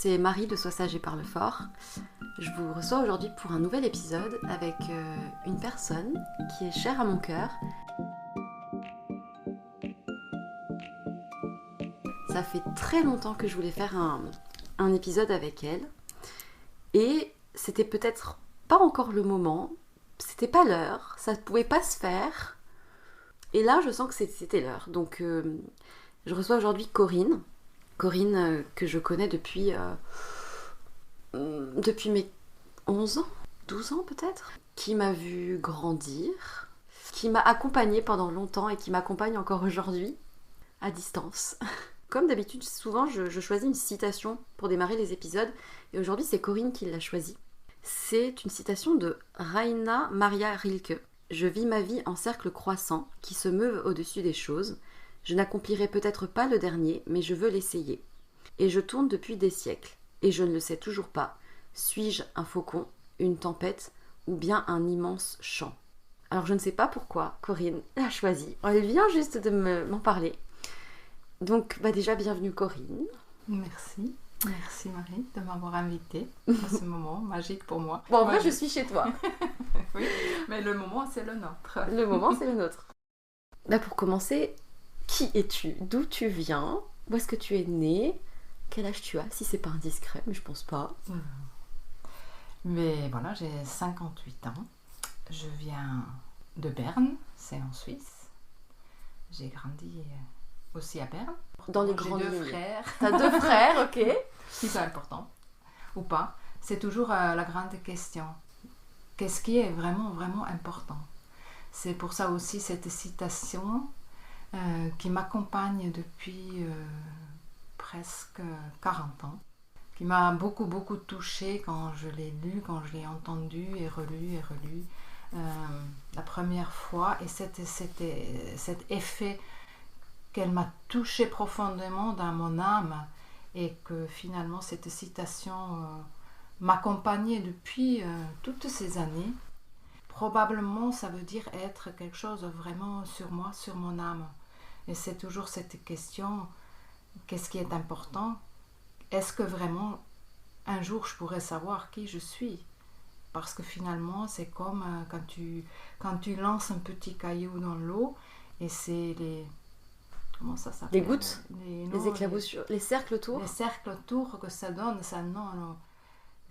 c'est Marie de Sois sage et parle fort. Je vous reçois aujourd'hui pour un nouvel épisode avec une personne qui est chère à mon cœur. Ça fait très longtemps que je voulais faire un épisode avec elle. Et c'était peut-être pas encore le moment, c'était pas l'heure, ça ne pouvait pas se faire. Et là, je sens que c'était l'heure. Donc, je reçois aujourd'hui Corinne. Corinne que je connais depuis mes 11 ans, 12 ans peut-être, qui m'a vue grandir, qui m'a accompagnée pendant longtemps et qui m'accompagne encore aujourd'hui, à distance. Comme d'habitude, souvent je choisis une citation pour démarrer les épisodes, et aujourd'hui c'est Corinne qui l'a choisie. C'est une citation de Raina Maria Rilke. « Je vis ma vie en cercle croissant, qui se meuvent au-dessus des choses. Je n'accomplirai peut-être pas le dernier, mais je veux l'essayer. Et je tourne depuis des siècles, et je ne le sais toujours pas. Suis-je un faucon, une tempête, ou bien un immense champ ?» Alors je ne sais pas pourquoi Corinne l'a choisi. Elle vient juste de m'en parler. Donc déjà bienvenue Corinne. Merci. Merci Marie de m'avoir invitée à ce moment magique pour moi. Bon, en vrai, je suis chez toi. Oui, mais le moment, c'est le nôtre. Le moment, c'est le nôtre. Là, pour commencer, qui es-tu? D'où tu viens? Où est-ce que tu es née? Quel âge tu as? Si c'est pas indiscret, mais je pense pas. Mais voilà, j'ai 58 ans. Je viens de Berne, c'est en Suisse. J'ai grandi aussi à Berne. Dans les J'ai grandes deux lignes. frères. T'as deux frères, ok. Si c'est important ou pas, c'est toujours la grande question. Qu'est-ce qui est vraiment, vraiment important? C'est pour ça aussi cette citation qui m'accompagne depuis presque 40 ans, qui m'a beaucoup, beaucoup touchée quand je l'ai lu, quand je l'ai entendu et relu la première fois. Et c'était cet effet qu'elle m'a touchée profondément dans mon âme, et que finalement cette citation m'accompagnait depuis toutes ces années. Probablement ça veut dire être quelque chose vraiment sur moi, sur mon âme. Et c'est toujours cette question, qu'est-ce qui est important? Est-ce que vraiment un jour je pourrais savoir qui je suis? Parce que finalement c'est comme quand tu lances un petit caillou dans l'eau, et c'est les... Comment ça s'appelle? Les gouttes, les éclaboussures, les cercles autour. Les cercles autour que ça donne, ça non.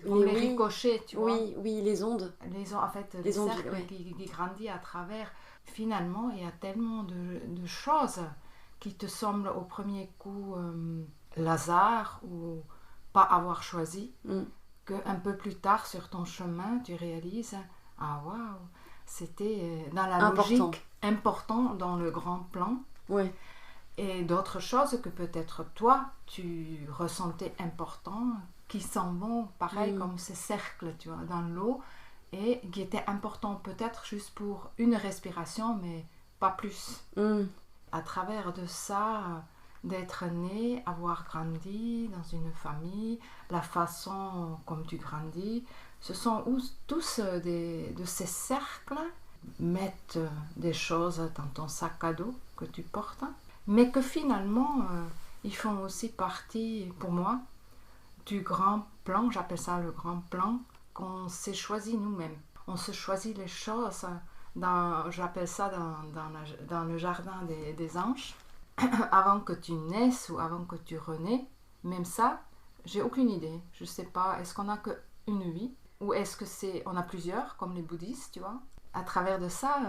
Les ricochets, tu vois. Oui, les ondes. En fait, les cercles ouais. qui grandissent à travers. Finalement, il y a tellement de choses qui te semblent au premier coup hasard ou pas avoir choisi, qu'un peu plus tard sur ton chemin, tu réalises, ah waouh, c'était dans la logique important dans le grand plan. Ouais. Et d'autres choses que peut-être toi, tu ressentais important, qui s'en vont, pareil comme ces cercles, tu vois, dans l'eau, et qui étaient importants peut-être juste pour une respiration, mais pas plus. À travers de ça, d'être né, avoir grandi dans une famille, la façon comme tu grandis, ce sont tous de ces cercles, mettent des choses dans ton sac à dos que tu portes, mais que finalement, ils font aussi partie, pour moi, du grand plan, j'appelle ça le grand plan, qu'on s'est choisi nous-mêmes. On se choisit les choses, j'appelle ça dans le jardin des anges, avant que tu naisses ou avant que tu renais. Même ça, j'ai aucune idée. Je ne sais pas, est-ce qu'on n'a qu'une vie? Ou est-ce que on a plusieurs, comme les bouddhistes, tu vois? À travers de ça,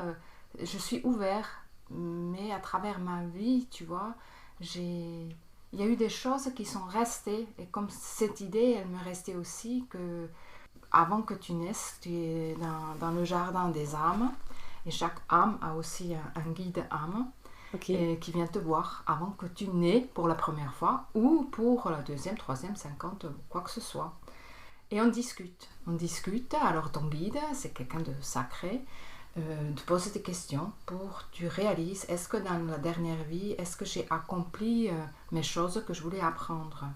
je suis ouvert. Mais à travers ma vie, tu vois, il y a eu des choses qui sont restées. Et comme cette idée, elle me restait aussi que avant que tu naisses, tu es dans le jardin des âmes. Et chaque âme a aussi un guide âme qui vient te voir avant que tu nais pour la première fois ou pour la deuxième, troisième, 50, quoi que ce soit. Et on discute. Alors ton guide, c'est quelqu'un de sacré. De poser des questions pour que tu réalises, est-ce que dans la dernière vie, est-ce que j'ai accompli mes choses que je voulais apprendre?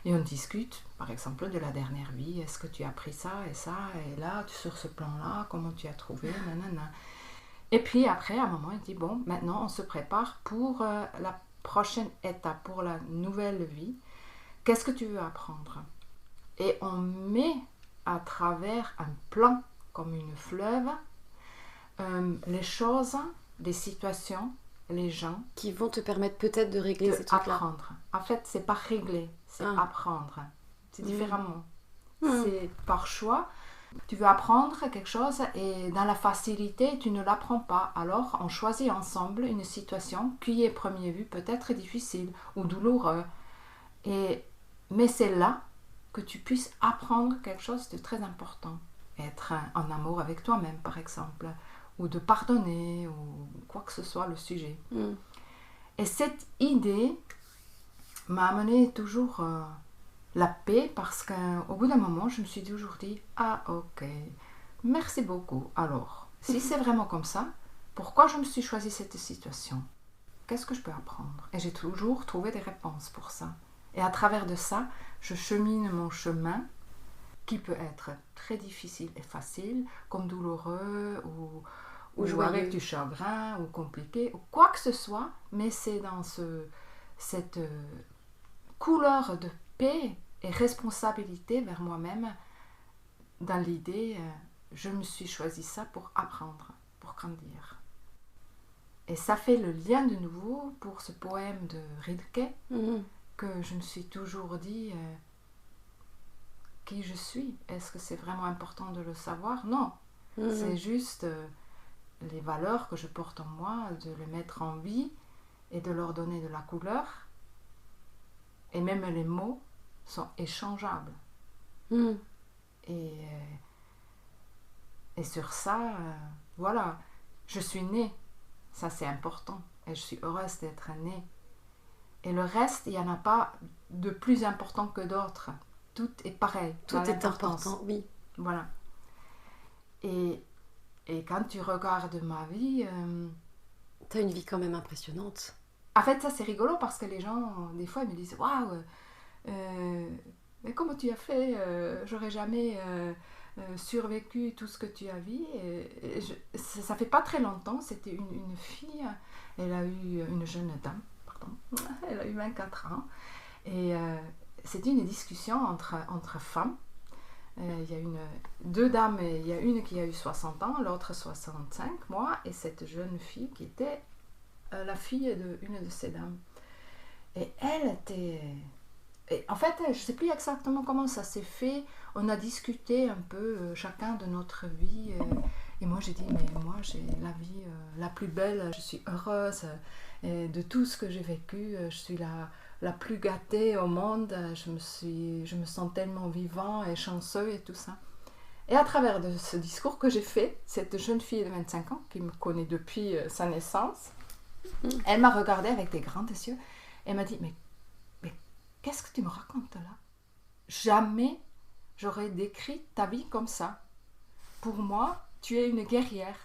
Et on discute, par exemple, de la dernière vie, est-ce que tu as appris ça, et là, sur ce plan-là, comment tu as trouvé, nanana. Et puis après, à un moment, il dit, bon, maintenant, on se prépare pour la prochaine étape, pour la nouvelle vie. Qu'est-ce que tu veux apprendre? Et on met à travers un plan, comme une fleuve, les choses, les situations, les gens. Qui vont te permettre peut-être de régler ces trucs-là. Apprendre. En fait, c'est pas régler, c'est apprendre. C'est différemment. C'est par choix. Tu veux apprendre quelque chose et dans la facilité, tu ne l'apprends pas. Alors, on choisit ensemble une situation qui, à première vue, peut être difficile ou douloureuse. Mais c'est là que tu puisses apprendre quelque chose de très important. Être en amour avec toi-même, par exemple, ou de pardonner, ou quoi que ce soit le sujet. Et cette idée m'a amené toujours la paix, parce qu'au bout d'un moment, je me suis toujours dit, ah ok, merci beaucoup. Alors, si c'est vraiment comme ça, pourquoi je me suis choisi cette situation? Qu'est-ce que je peux apprendre? Et j'ai toujours trouvé des réponses pour ça. Et à travers de ça, je chemine mon chemin, qui peut être très difficile et facile, comme douloureux, ou avec du chagrin, ou compliqué, ou quoi que ce soit, mais c'est dans cette couleur de paix et responsabilité vers moi-même, dans l'idée, je me suis choisi ça pour apprendre, pour grandir. Et ça fait le lien de nouveau pour ce poème de Rilke, que je me suis toujours dit, qui je suis. Est-ce que c'est vraiment important de le savoir? Non. C'est juste les valeurs que je porte en moi, de les mettre en vie et de leur donner de la couleur. Et même les mots sont échangeables. Et sur ça, voilà, je suis née. Ça, c'est important. Et je suis heureuse d'être née. Et le reste, il n'y en a pas de plus important que d'autres. Tout est pareil. Tout est important, oui. Voilà. Et quand tu regardes ma vie... tu as une vie quand même impressionnante. En fait, ça, c'est rigolo parce que les gens, des fois, ils me disent « Waouh, mais comment tu as fait? J'aurais jamais survécu tout ce que tu as vu. » Ça fait pas très longtemps, c'était une fille, elle a eu une jeune dame, pardon, elle a eu 24 ans. Et c'était une discussion entre femmes. Il y a deux dames, il y a une qui a eu 60 ans, l'autre 65, moi, et cette jeune fille qui était la fille d'une de ces dames. Et elle était... Et en fait, je ne sais plus exactement comment ça s'est fait. On a discuté un peu chacun de notre vie. Et moi, j'ai dit, mais moi, j'ai la vie la plus belle. Je suis heureuse de tout ce que j'ai vécu. Je suis la plus gâtée au monde. Je me sens tellement vivant et chanceux et tout ça. Et à travers de ce discours que j'ai fait, cette jeune fille de 25 ans, qui me connaît depuis sa naissance, elle m'a regardée avec des grands yeux et m'a dit, mais qu'est-ce que tu me racontes là? Jamais j'aurais décrit ta vie comme ça. Pour moi, tu es une guerrière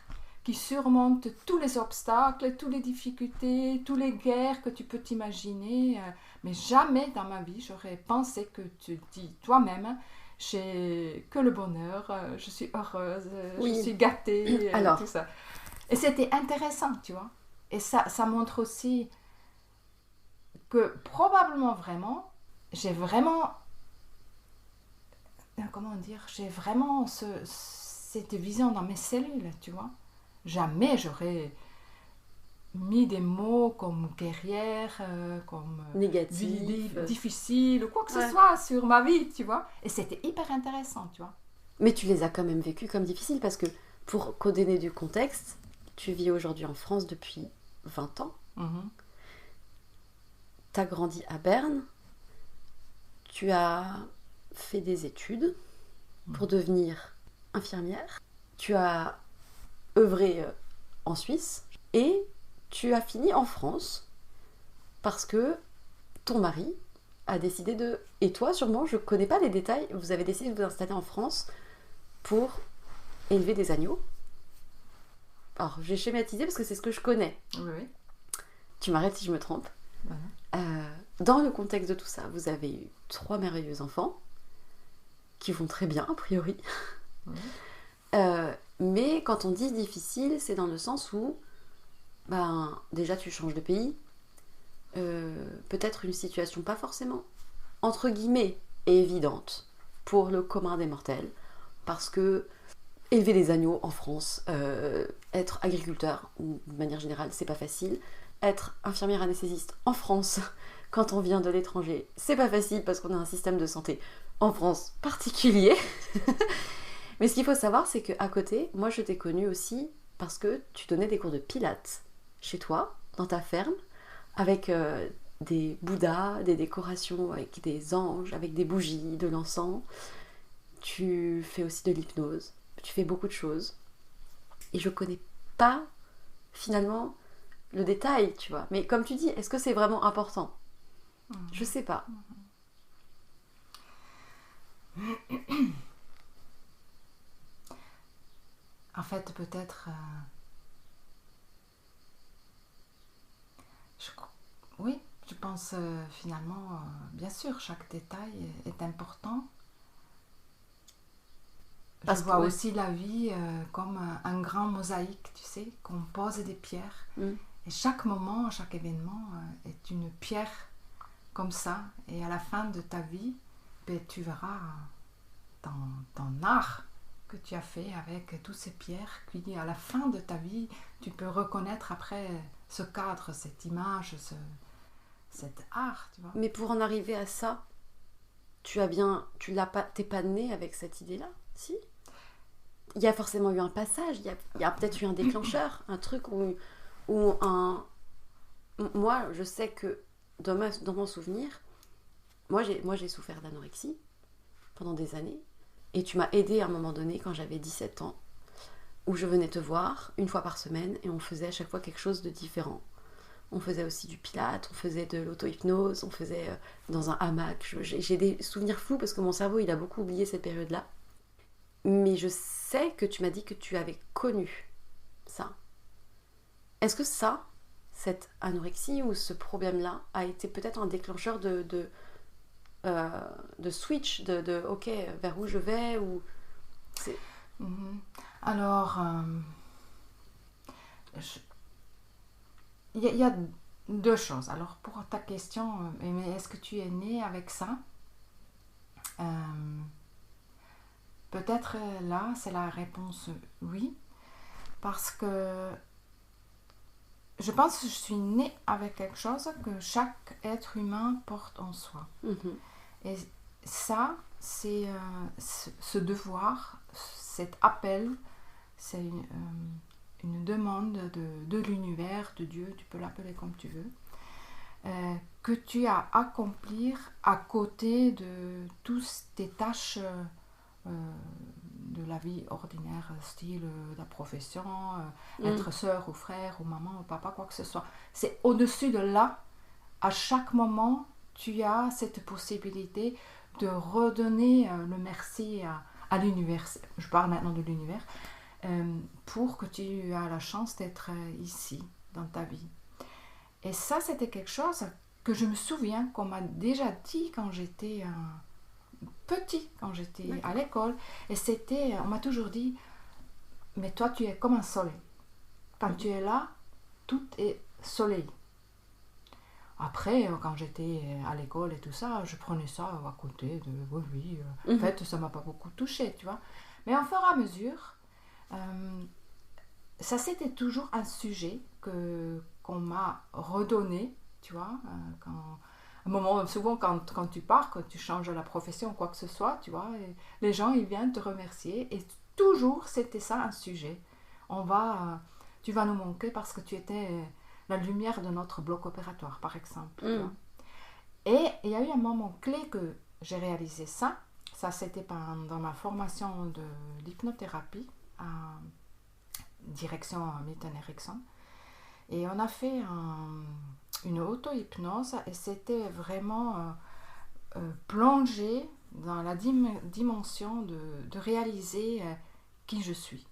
qui surmonte tous les obstacles, toutes les difficultés, toutes les guerres que tu peux t'imaginer. Mais jamais dans ma vie, j'aurais pensé que tu dis toi-même, j'ai que le bonheur, je suis heureuse, je suis gâtée, alors, tout ça. Et c'était intéressant, tu vois. Et ça montre aussi que probablement vraiment, j'ai vraiment, comment dire, j'ai vraiment cette vision dans mes cellules, tu vois. Jamais j'aurais mis des mots comme guerrière, comme négatif, difficile, ou quoi que ce soit sur ma vie, tu vois. Et c'était hyper intéressant, tu vois. Mais tu les as quand même vécues comme difficiles, parce que pour donner du contexte, tu vis aujourd'hui en France depuis 20 ans. Tu as grandi à Berne, tu as fait des études pour devenir infirmière, tu as œuvré en Suisse et tu as fini en France parce que ton mari a décidé de... Et toi, sûrement, je ne connais pas les détails, vous avez décidé de vous installer en France pour élever des agneaux. Alors, j'ai schématisé parce que c'est ce que je connais. Oui. Tu m'arrêtes si je me trompe. Dans le contexte de tout ça, vous avez eu 3 merveilleux enfants qui vont très bien, a priori. Mais quand on dit difficile, c'est dans le sens où déjà tu changes de pays, peut-être une situation pas forcément, entre guillemets, évidente pour le commun des mortels. Parce que élever des agneaux en France, être agriculteur, ou de manière générale, c'est pas facile. Être infirmière anesthésiste en France, quand on vient de l'étranger, c'est pas facile parce qu'on a un système de santé en France particulier. Mais ce qu'il faut savoir, c'est qu'à côté, moi je t'ai connue aussi parce que tu donnais des cours de pilates chez toi, dans ta ferme, avec des bouddhas, des décorations avec des anges, avec des bougies, de l'encens. Tu fais aussi de l'hypnose, tu fais beaucoup de choses. Et je connais pas finalement le détail, tu vois. Mais comme tu dis, est-ce que c'est vraiment important ? Je sais pas. En fait, peut-être... oui, je pense finalement, bien sûr, chaque détail est important. Je vois aussi la vie comme un grand mosaïque, tu sais, qu'on pose des pierres. Et chaque moment, chaque événement est une pierre comme ça. Et à la fin de ta vie, ben, tu verras ton art que tu as fait avec toutes ces pierres. Puis à la fin de ta vie, tu peux reconnaître après ce cadre, cette image, cet art, tu vois. Mais pour en arriver à ça, t'es pas né avec cette idée-là, si ? Il y a forcément eu un passage, il y a peut-être eu un déclencheur, un truc Moi, je sais que dans mon souvenir, moi j'ai souffert d'anorexie pendant des années, et tu m'as aidée à un moment donné quand j'avais 17 ans, où je venais te voir une fois par semaine et on faisait à chaque fois quelque chose de différent. On faisait aussi du pilates, on faisait de l'auto-hypnose, on faisait dans un hamac. J'ai des souvenirs flous parce que mon cerveau il a beaucoup oublié cette période-là. Mais je sais que tu m'as dit que tu avais connu ça. Est-ce que ça, cette anorexie ou ce problème-là, a été peut-être un déclencheur de switch, de ok, vers où je vais ou c'est... Alors, il y a deux choses. Alors, pour ta question, mais est-ce que tu es né avec ça ? Peut-être là, c'est la réponse oui, parce que je pense que je suis née avec quelque chose que chaque être humain porte en soi. Et ça, c'est ce devoir, cet appel, c'est une demande de l'univers, de Dieu, tu peux l'appeler comme tu veux, que tu as à accomplir à côté de toutes tes tâches de la vie ordinaire, style la profession, être sœur ou frère ou maman ou papa, quoi que ce soit. C'est au-dessus de là, à chaque moment, tu as cette possibilité de redonner le merci à l'univers. Je parle maintenant de l'univers, pour que tu aies la chance d'être ici, dans ta vie. Et ça, c'était quelque chose que je me souviens qu'on m'a déjà dit quand j'étais petit, quand j'étais à l'école. Et c'était, on m'a toujours dit, mais toi, tu es comme un soleil. Quand tu es là, tout est soleil. Après, quand j'étais à l'école et tout ça, je prenais ça à côté de oui. En fait, ça m'a pas beaucoup touchée, tu vois. Mais au fur et à mesure, ça c'était toujours un sujet qu'on m'a redonné, tu vois. Un moment, souvent quand tu pars, quand tu changes la profession ou quoi que ce soit, tu vois, et les gens ils viennent te remercier et toujours c'était ça un sujet. Tu vas nous manquer parce que tu étais la lumière de notre bloc opératoire, par exemple. Tu vois. Et il y a eu un moment clé que j'ai réalisé ça. Ça, c'était dans ma formation de l'hypnothérapie à direction Milton Erickson. Et on a fait une auto-hypnose et c'était vraiment plongé dans la dimension de réaliser qui je suis.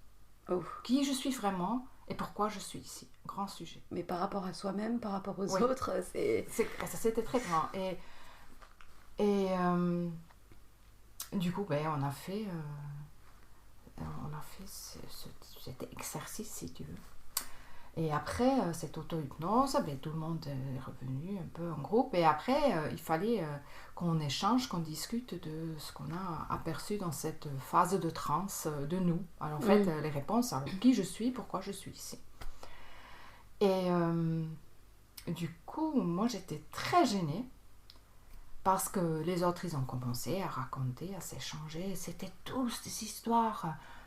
Qui je suis vraiment et pourquoi je suis ici. Grand sujet. Mais par rapport à soi-même, par rapport aux autres, c'était très grand. Et du coup, on a fait cet exercice, si tu veux. Et après cette auto-hypnose, tout le monde est revenu un peu en groupe. Et après, il fallait qu'on échange, qu'on discute de ce qu'on a aperçu dans cette phase de transe de nous. Alors en fait, les réponses, alors, qui je suis, pourquoi je suis ici. Et du coup, moi j'étais très gênée parce que les autres, ils ont commencé à raconter, à s'échanger. C'était tous des histoires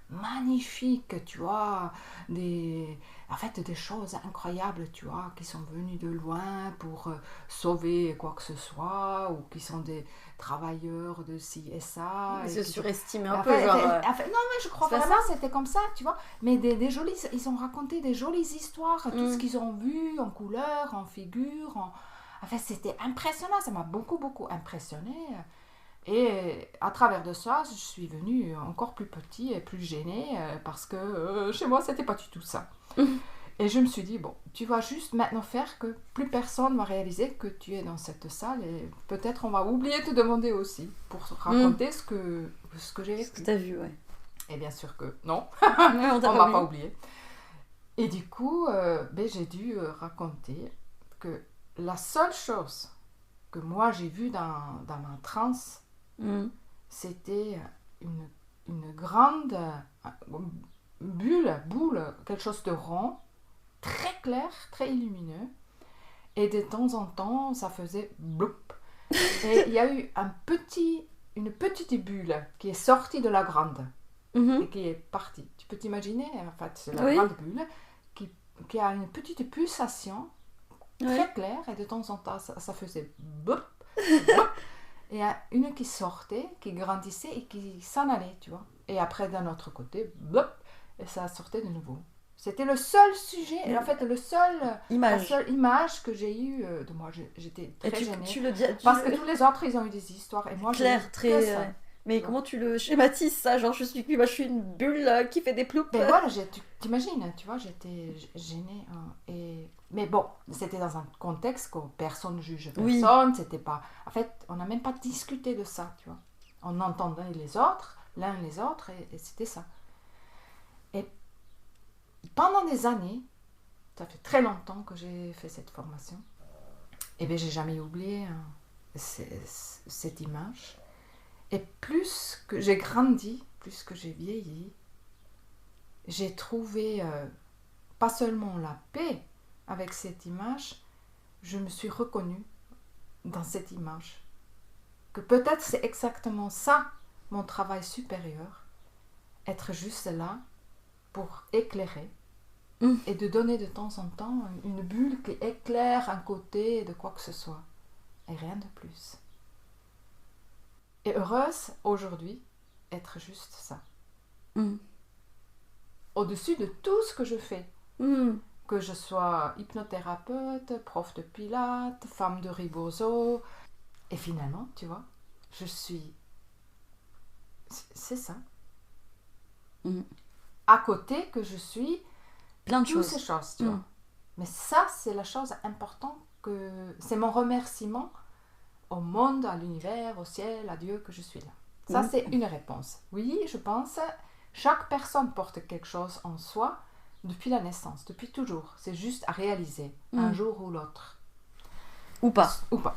magnifiques, tu vois, en fait, des choses incroyables, tu vois, qui sont venus de loin pour sauver quoi que ce soit, ou qui sont des travailleurs de ci et ça. Ils et se surestiment un en peu, fait, genre... non, mais je crois c'est pas vraiment ça? que c'était comme ça, tu vois. Mais des jolies, ils ont raconté des jolies histoires, tout ce qu'ils ont vu en couleur, en figure, Enfin, c'était impressionnant, ça m'a beaucoup, beaucoup impressionné. Et à travers de ça, je suis venue encore plus petit et plus gênée parce que chez moi, c'était pas du tout ça. Et je me suis dit, bon, tu vas juste maintenant faire que plus personne va réaliser que tu es dans cette salle et peut-être on va oublier de te demander aussi pour raconter ce que j'ai vécu. Ce que t'as vu, ouais. Et bien sûr que non, Ouais, on m'a pas oublié. Et du coup, j'ai dû raconter que la seule chose que moi j'ai vue dans ma transe, c'était une grande boule, quelque chose de rond, très clair, très lumineux. Et de temps en temps, ça faisait bloup. Et il y a eu une petite bulle qui est sortie de la grande et qui est partie. Tu peux t'imaginer, en fait, c'est la grande bulle qui a une petite pulsation très claire et de temps en temps, ça faisait bloup, bloup. Et il y a une qui sortait, qui grandissait et qui s'en allait, tu vois. Et après, d'un autre côté, bloup, et ça sortait de nouveau. C'était le seul sujet, en fait, la seule image que j'ai eue de moi. J'étais très gênée. Parce que tous les autres, ils ont eu des histoires. Et moi, clair, très... Mais comment tu le schématises ça? Genre, je suis une bulle qui fait des ploups. Mais voilà, t'imagines, tu vois, j'étais gênée. Mais bon, c'était dans un contexte où personne ne juge personne. C'était pas... En fait, on n'a même pas discuté de ça, tu vois. On entendait les autres, l'un les autres, et c'était ça. Et pendant des années, ça fait très longtemps que j'ai fait cette formation, et bien j'ai jamais oublié cette image. Et plus que j'ai grandi, plus que j'ai vieilli, j'ai trouvé pas seulement la paix avec cette image, je me suis reconnue dans cette image. Que peut-être c'est exactement ça, mon travail supérieur, être juste là pour éclairer et de donner de temps en temps une bulle qui éclaire un côté de quoi que ce soit. Et rien de plus. Et heureuse aujourd'hui, être juste ça. Au-dessus de tout ce que je fais. Que je sois hypnothérapeute, prof de pilates, femme de Rebozo. Et finalement, tu vois, je suis... C'est ça. À côté que je suis... Plein de toutes choses. Ces choses, tu vois. Mais ça, c'est la chose importante que... C'est mon remerciement au monde, à l'univers, au ciel, à Dieu que je suis là. Ça, c'est une réponse. Oui, je pense, chaque personne porte quelque chose en soi depuis la naissance, depuis toujours. C'est juste à réaliser, un jour ou l'autre. Ou pas. Ou pas.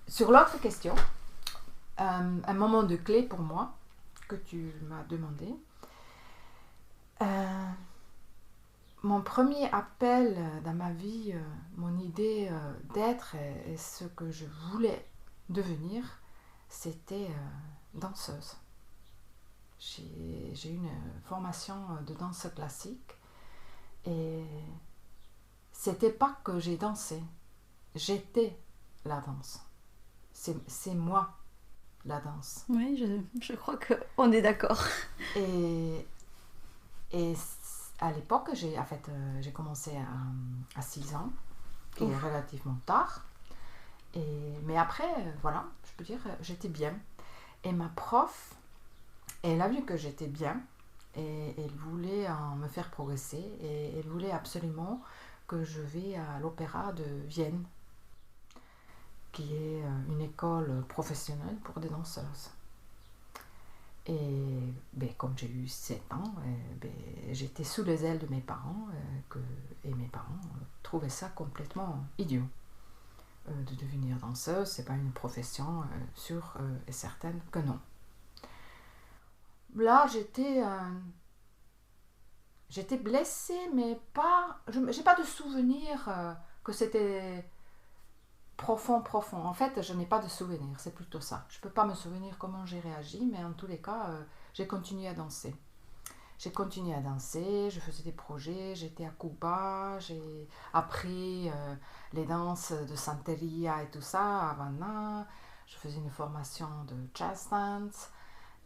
Sur l'autre question, un moment de clé pour moi, que tu m'as demandé. Mon premier appel dans ma vie, mon idée d'être et ce que je voulais devenir, c'était danseuse. J'ai une formation de danse classique et c'était pas que j'ai dansé, j'étais la danse. C'est moi la danse. Oui, je crois qu'on est d'accord. Et à l'époque, j'ai commencé à 6 ans, qui est relativement tard. Mais après, voilà, je peux dire, j'étais bien. Et ma prof, elle a vu que j'étais bien et elle voulait me faire progresser. Et elle voulait absolument que je vais à l'Opéra de Vienne, qui est une école professionnelle pour des danseuses. Et comme j'ai eu 7 ans, j'étais sous les ailes de mes parents et mes parents trouvaient ça complètement idiot. De devenir danseuse, c'est pas une profession sûre et certaine que non. Là, j'étais blessée, mais pas... J'ai pas de souvenir que c'était profond. En fait, je n'ai pas de souvenir, c'est plutôt ça. Je peux pas me souvenir comment j'ai réagi, mais en tous les cas, j'ai continué à danser. J'ai continué à danser, je faisais des projets, j'étais à Cuba, j'ai appris les danses de Santeria et tout ça à Havana. Je faisais une formation de jazz dance.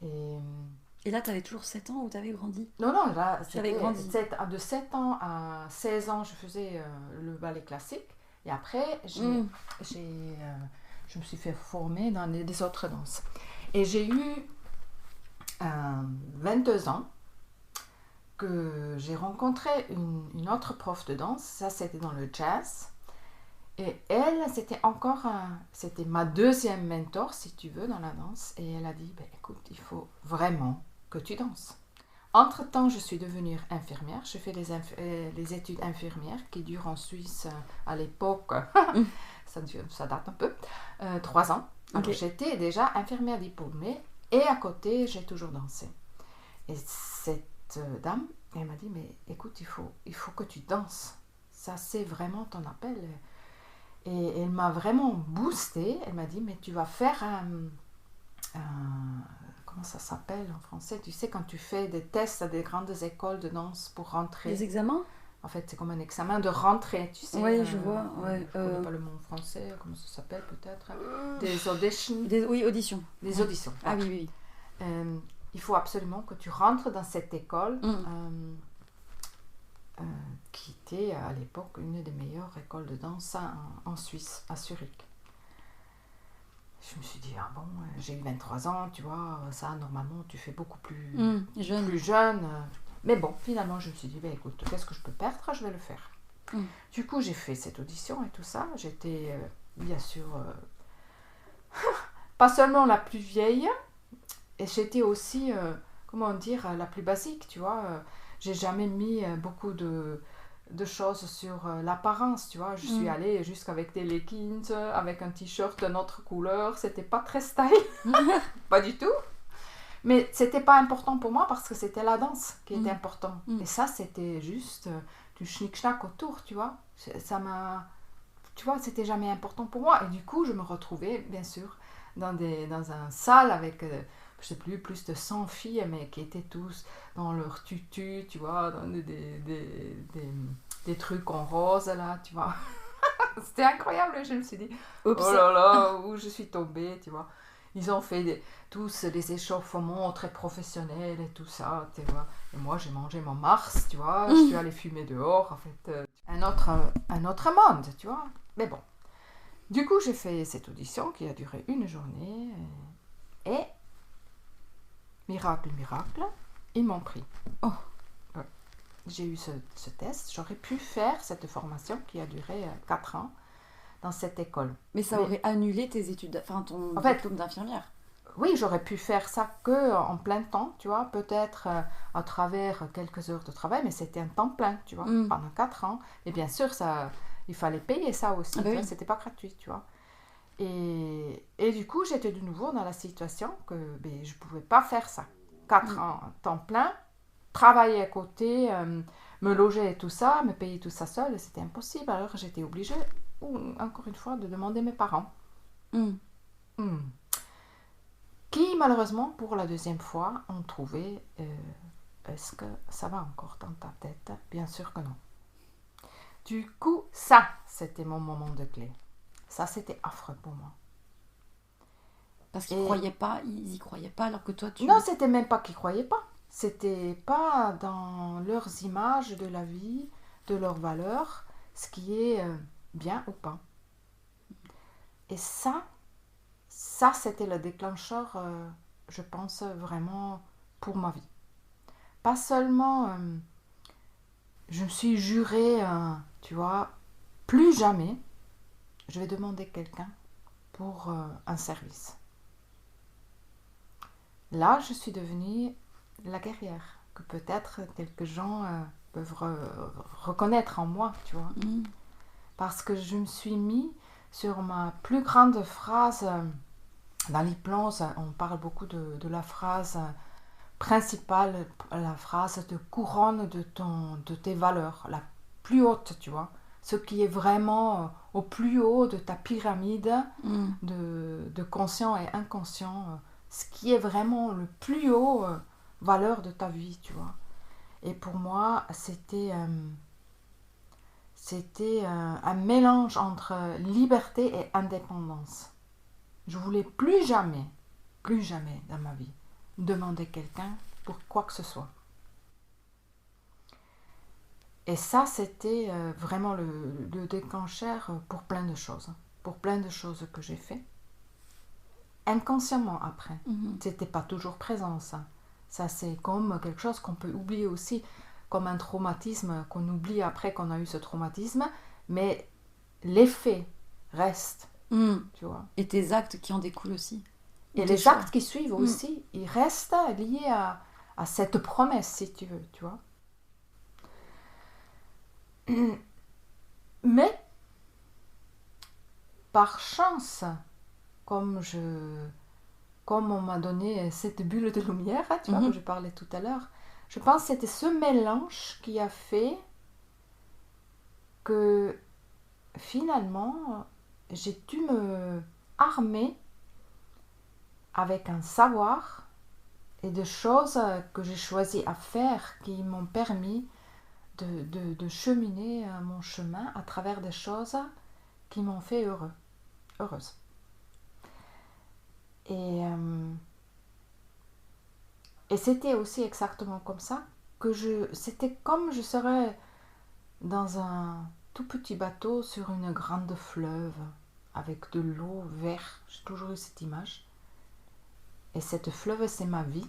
Et là, tu avais toujours 7 ans ou tu avais grandi? Non, là, J'avais grandi. De 7 ans à 16 ans, je faisais le ballet classique. Et après, je me suis fait former dans des autres danses. Et j'ai eu 22 ans que j'ai rencontré une autre prof de danse. Ça, c'était dans le jazz. Et elle, c'était ma deuxième mentor, si tu veux, dans la danse. Et elle a dit, écoute, il faut vraiment que tu danses. Entre-temps, je suis devenue infirmière. Je fais les études infirmières qui durent en Suisse à l'époque, ça date un peu, 3 ans. Alors, j'étais déjà infirmière diplômée et à côté, j'ai toujours dansé. Et cette dame, elle m'a dit, mais écoute, il faut que tu danses. Ça, c'est vraiment ton appel. Et elle m'a vraiment boostée. Elle m'a dit, mais tu vas faire comment ça s'appelle en français? Tu sais, quand tu fais des tests à des grandes écoles de danse pour rentrer. Des examens? En fait, c'est comme un examen de rentrée, tu sais. Oui, je vois. Ouais, je ne connais pas le mot français, comment ça s'appelle peut-être? Des auditions. Oui, auditions. Des auditions. Ah oui. Il faut absolument que tu rentres dans cette école qui était à l'époque une des meilleures écoles de danse en Suisse, à Zurich. Je me suis dit, j'ai eu 23 ans, tu vois, ça, normalement, tu fais beaucoup plus jeune. Mais bon, finalement, je me suis dit, écoute, qu'est-ce que je peux perdre? Je vais le faire. Du coup, j'ai fait cette audition et tout ça. J'étais, bien sûr, pas seulement la plus vieille, et j'étais aussi, la plus basique, tu vois. J'ai jamais mis beaucoup de choses sur l'apparence, tu vois. Je suis allée jusqu'avec des leggings, avec un t-shirt d'une autre couleur. C'était pas très style, pas du tout. Mais c'était pas important pour moi parce que c'était la danse qui était important. Et ça, c'était juste du schnick-schnack autour, tu vois. Ça m'a... Tu vois, c'était jamais important pour moi. Et du coup, je me retrouvais, bien sûr, dans un salle avec... je sais plus de 100 filles, mais qui étaient tous dans leur tutu, tu vois, dans des trucs en rose, là, tu vois. C'était incroyable, je me suis dit, oups, oh là là, où je suis tombée, tu vois. Ils ont fait tous des échauffements très professionnels et tout ça, tu vois. Et moi, j'ai mangé mon Mars, tu vois, je suis allée fumer dehors, en fait. Un autre monde, tu vois. Mais bon. Du coup, j'ai fait cette audition qui a duré une journée et... Miracle, ils m'ont pris. J'ai eu ce test. J'aurais pu faire cette formation qui a duré 4 ans dans cette école. Mais ça aurait annulé tes études, ton diplôme d'infirmière. Oui, j'aurais pu faire ça qu'en plein temps, tu vois, peut-être à travers quelques heures de travail, mais c'était un temps plein, tu vois, pendant 4 ans. Et bien sûr, il fallait payer ça aussi, c'était pas gratuit, tu vois. Et du coup, j'étais de nouveau dans la situation que je ne pouvais pas faire ça. 4 ans, temps plein, travailler à côté, me loger et tout ça, me payer tout ça seul, c'était impossible. Alors j'étais obligée, encore une fois, de demander mes parents. Qui, malheureusement, pour la deuxième fois, ont trouvé est-ce que ça va encore dans ta tête? Bien sûr que non. Du coup, ça, c'était mon moment de clé. Ça, c'était affreux pour moi. Parce qu'ils ils y croyaient pas alors que toi tu... Non, c'était même pas qu'ils croyaient pas. C'était pas dans leurs images de la vie, de leurs valeurs, ce qui est bien ou pas. Et ça c'était le déclencheur, je pense, vraiment pour ma vie. Pas seulement, je me suis jurée, tu vois, plus jamais je vais demander quelqu'un pour un service. Là, je suis devenue la guerrière, que peut-être quelques gens peuvent reconnaître en moi, tu vois. Parce que je me suis mis sur ma plus grande phrase, dans l'hypnose, on parle beaucoup de la phrase principale, la phrase de couronne de tes valeurs, la plus haute, tu vois. Ce qui est vraiment au plus haut de ta pyramide de conscient et inconscient, ce qui est vraiment le plus haut valeur de ta vie, tu vois. Et pour moi, c'était un mélange entre liberté et indépendance. Je voulais plus jamais dans ma vie demander quelqu'un pour quoi que ce soit. Et ça, c'était vraiment le déclencheur pour plein de choses. Pour plein de choses que j'ai fait. Inconsciemment après. C'était pas toujours présent, ça. Ça, c'est comme quelque chose qu'on peut oublier aussi, comme un traumatisme qu'on oublie après qu'on a eu ce traumatisme. Mais l'effet reste, tu vois. Et tes actes qui en découlent aussi. Et les actes qui suivent aussi, ils restent liés à cette promesse, si tu veux, tu vois. Mais, par chance, comme on m'a donné cette bulle de lumière, tu vois, que je parlais tout à l'heure, je pense que c'était ce mélange qui a fait que, finalement, j'ai dû me armer avec un savoir et de choses que j'ai choisi à faire qui m'ont permis de cheminer mon chemin à travers des choses qui m'ont fait heureuse. Et c'était aussi exactement comme ça que c'était comme je serais dans un tout petit bateau sur une grande fleuve avec de l'eau verte. J'ai toujours eu cette image. Et cette fleuve, c'est ma vie.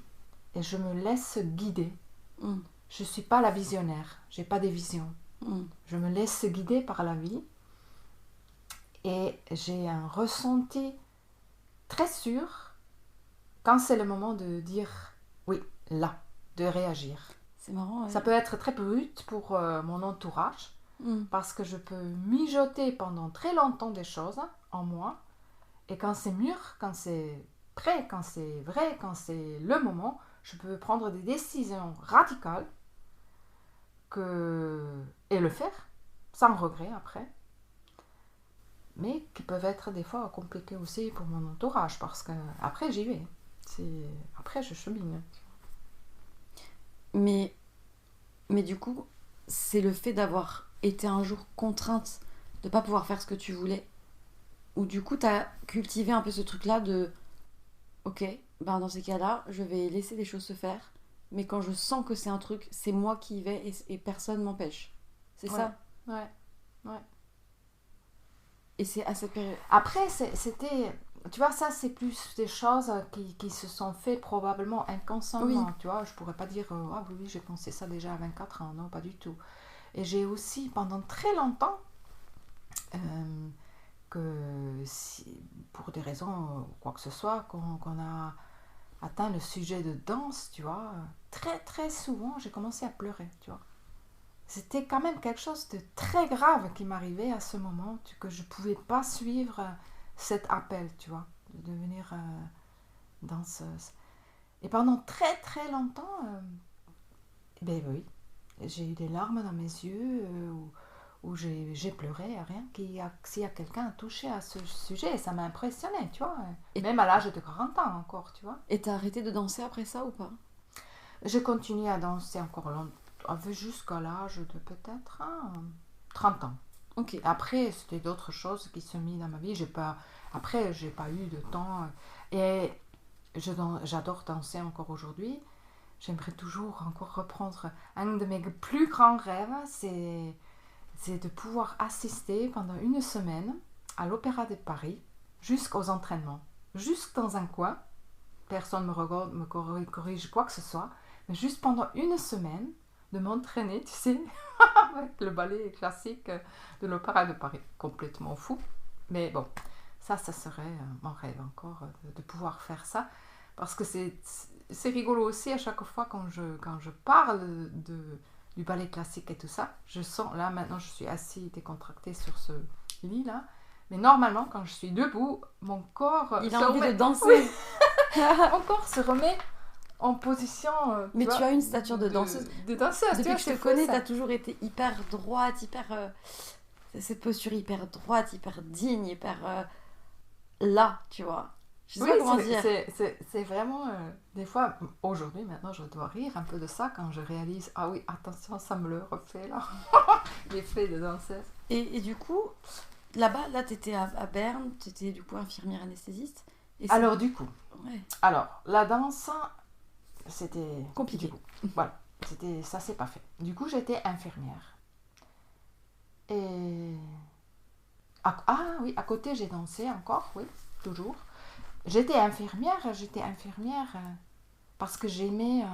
Et je me laisse guider. Je ne suis pas la visionnaire. Je n'ai pas des visions. Je me laisse guider par la vie. Et j'ai un ressenti très sûr quand c'est le moment de dire oui, là, de réagir. C'est marrant. Ça peut être très brut pour mon entourage. Parce que je peux mijoter pendant très longtemps des choses en moi. Et quand c'est mûr, quand c'est prêt, quand c'est vrai, quand c'est le moment, je peux prendre des décisions radicales et le faire sans regret après, mais qui peuvent être des fois compliquées aussi pour mon entourage parce que après j'y vais, après je chemine. Mais du coup, c'est le fait d'avoir été un jour contrainte de pas pouvoir faire ce que tu voulais, ou du coup t'as cultivé un peu ce truc là de ok, ben dans ces cas-là, je vais laisser les choses se faire, mais quand je sens que c'est un truc, c'est moi qui y vais et personne m'empêche. C'est ça? Ouais. Et c'est à cette période... Après, c'était... Tu vois, ça, c'est plus des choses qui se sont faites probablement inconsciemment. Oui. Tu vois, je pourrais pas dire « Ah oui, j'ai pensé ça déjà à 24 ans. » Non, pas du tout. Et j'ai aussi, pendant très longtemps, que pour des raisons, quoi que ce soit, qu'on a atteint le sujet de danse, tu vois, très très souvent, j'ai commencé à pleurer, tu vois. C'était quand même quelque chose de très grave qui m'arrivait à ce moment, que je ne pouvais pas suivre cet appel, tu vois, de devenir danseuse. Et pendant très très longtemps, ben oui, j'ai eu des larmes dans mes yeux, où j'ai pleuré, rien, s'il y a quelqu'un a touché à ce sujet, ça m'a impressionné, tu vois. Et même à l'âge de 40 ans encore, tu vois. Et t'as arrêté de danser après ça ou pas? Je continue à danser encore longtemps, jusqu'à l'âge de peut-être 30 ans. Ok. Après, c'était d'autres choses qui se sont mises dans ma vie. Après, j'ai pas eu de temps. Et j'adore danser encore aujourd'hui. J'aimerais toujours encore reprendre. Un de mes plus grands rêves, c'est de pouvoir assister pendant une semaine à l'Opéra de Paris jusqu'aux entraînements. Juste dans un coin. Personne ne me corrige quoi que ce soit. Mais juste pendant une semaine, de m'entraîner, tu sais, avec le ballet classique de l'Opéra de Paris. Complètement fou. Mais bon, ça serait mon rêve encore, de pouvoir faire ça. Parce que c'est rigolo aussi à chaque fois quand je parle du ballet classique et tout ça, je sens, là maintenant je suis assise décontractée sur ce lit là, mais normalement quand je suis debout, mon corps Il se a envie remet, de danser. mon corps se remet en position. Mais tu vois, as une stature de danseuse. De danseuse. Depuis tu vois, que je c'est te fou, connais, ça. t'as toujours été hyper droite, hyper... cette posture hyper droite, hyper digne, hyper... là, tu vois. Je sais Oui, pas comment dire. c'est vraiment... des fois, aujourd'hui, maintenant, je dois rire un peu de ça quand je réalise, ah oui, attention, ça me le refait, là. L'effet de danseuse. Et du coup, là-bas, là, t'étais à Berne, t'étais du coup infirmière anesthésiste. Et c'est- Alors, du coup, Ouais, la danse, c'était... compliqué. Du coup, voilà, ça s'est pas fait. Du coup, j'étais infirmière. Et... Ah oui, à côté, j'ai dansé encore, oui, toujours. J'étais infirmière parce que j'aimais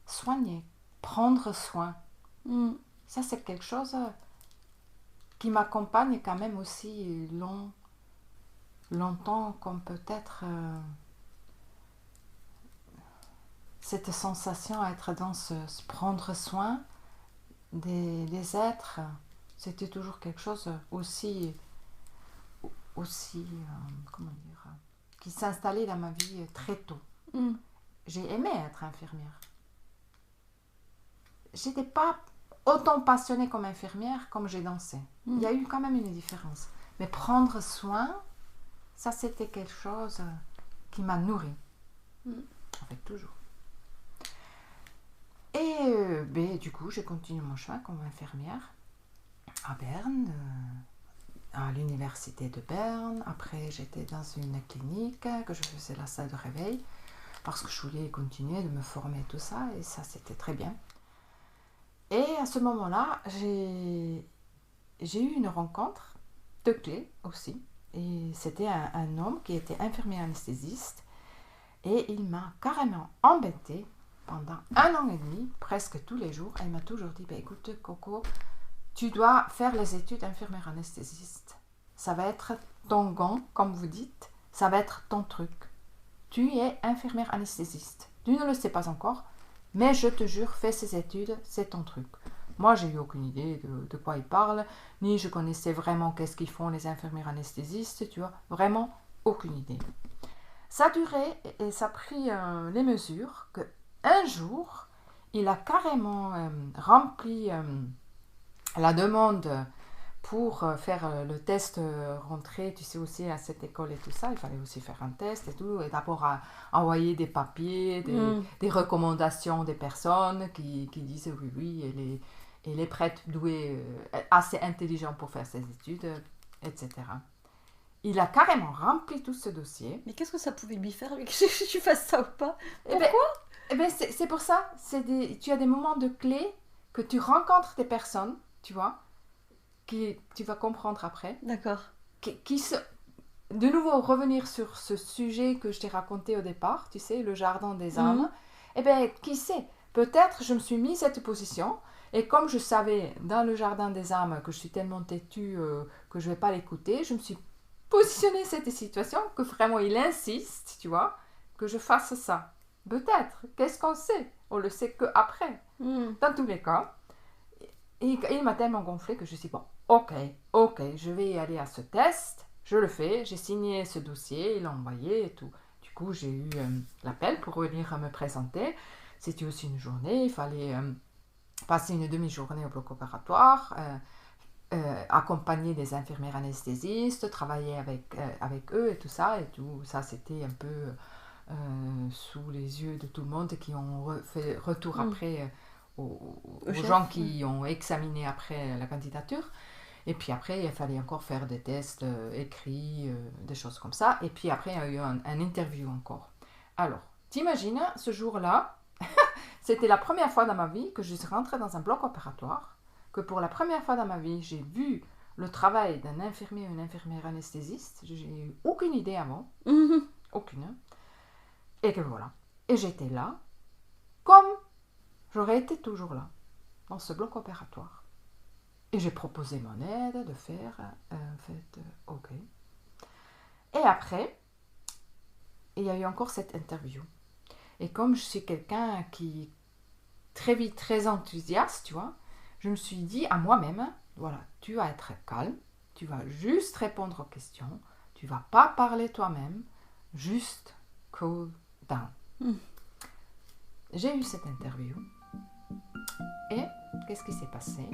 soigner, prendre soin. Mm. Ça, c'est quelque chose qui m'accompagne quand même aussi longtemps, comme peut-être cette sensation d'être danseuse, prendre soin des êtres. C'était toujours quelque chose aussi comment dire, qui s'installait dans ma vie très tôt. Mm. J'ai aimé être infirmière. J'étais pas autant passionnée comme infirmière comme j'ai dansé. Mm. Il y a eu quand même une différence. Mais prendre soin, ça c'était quelque chose qui m'a nourrie. En fait, toujours. Et du coup, j'ai continué mon chemin comme infirmière à Berne, à l'université de Berne. Après, j'étais dans une clinique que je faisais la salle de réveil parce que je voulais continuer de me former et tout ça, et ça c'était très bien. Et à ce moment-là, j'ai eu une rencontre de clé aussi, et c'était un homme qui était infirmier anesthésiste, et il m'a carrément embêtée pendant 1 an et demi, presque tous les jours. Elle m'a toujours dit, écoute Coco, tu dois faire les études d'infirmière anesthésiste. Ça va être ton gant, comme vous dites, ça va être ton truc. Tu es infirmière anesthésiste. Tu ne le sais pas encore, mais je te jure, fais ces études, c'est ton truc. Moi, j'ai eu aucune idée de quoi il parle, ni je connaissais vraiment qu'est-ce qu'ils font les infirmières anesthésistes, tu vois, vraiment aucune idée. Ça a duré et ça a pris les mesures que un jour, il a carrément rempli la demande pour faire le test rentrée, tu sais aussi à cette école et tout ça, il fallait aussi faire un test et tout, et d'abord envoyer des papiers, des recommandations des personnes qui disent oui, elle est prête, douée, assez intelligente pour faire ses études, etc. Il a carrément rempli tout ce dossier. Mais qu'est-ce que ça pouvait lui faire, lui, que tu fasses ça ou pas? Pourquoi? C'est pour ça, tu as des moments de clé que tu rencontres des personnes, tu vois, qui tu vas comprendre après. D'accord. De nouveau, revenir sur ce sujet que je t'ai raconté au départ, tu sais, le jardin des âmes. Qui sait, peut-être je me suis mis cette position, et comme je savais dans le jardin des âmes que je suis tellement têtue que je ne vais pas l'écouter, je me suis positionnée cette situation que vraiment il insiste, tu vois, que je fasse ça. Peut-être, qu'est-ce qu'on sait? On le sait qu'après. Dans tous les cas, et il m'a tellement gonflé que je me suis dit, bon, ok, je vais y aller à ce test, je le fais, j'ai signé ce dossier, il l'a envoyé et tout. Du coup, j'ai eu l'appel pour venir me présenter. C'était aussi une journée, il fallait passer une demi-journée au bloc opératoire, accompagner des infirmières anesthésistes, travailler avec eux et tout ça. Et tout ça, c'était un peu sous les yeux de tout le monde qui ont fait retour après aux gens qui ont examiné après la candidature. Et puis après, il fallait encore faire des tests écrits, des choses comme ça. Et puis après, il y a eu un interview encore. Alors, t'imagines, ce jour-là, c'était la première fois dans ma vie que je suis rentrée dans un bloc opératoire, que pour la première fois dans ma vie, j'ai vu le travail d'un infirmier ou une infirmière anesthésiste. J'ai eu aucune idée avant. Aucune. Et que voilà. Et j'étais là, comme j'aurais été toujours là, dans ce bloc opératoire. Et j'ai proposé mon aide de faire ok. Et après, il y a eu encore cette interview. Et comme je suis quelqu'un qui très vite, très enthousiaste, tu vois, je me suis dit à moi-même, voilà, tu vas être calme, tu vas juste répondre aux questions, tu vas pas parler toi-même, juste cool down. J'ai eu cette interview et qu'est-ce qui s'est passé?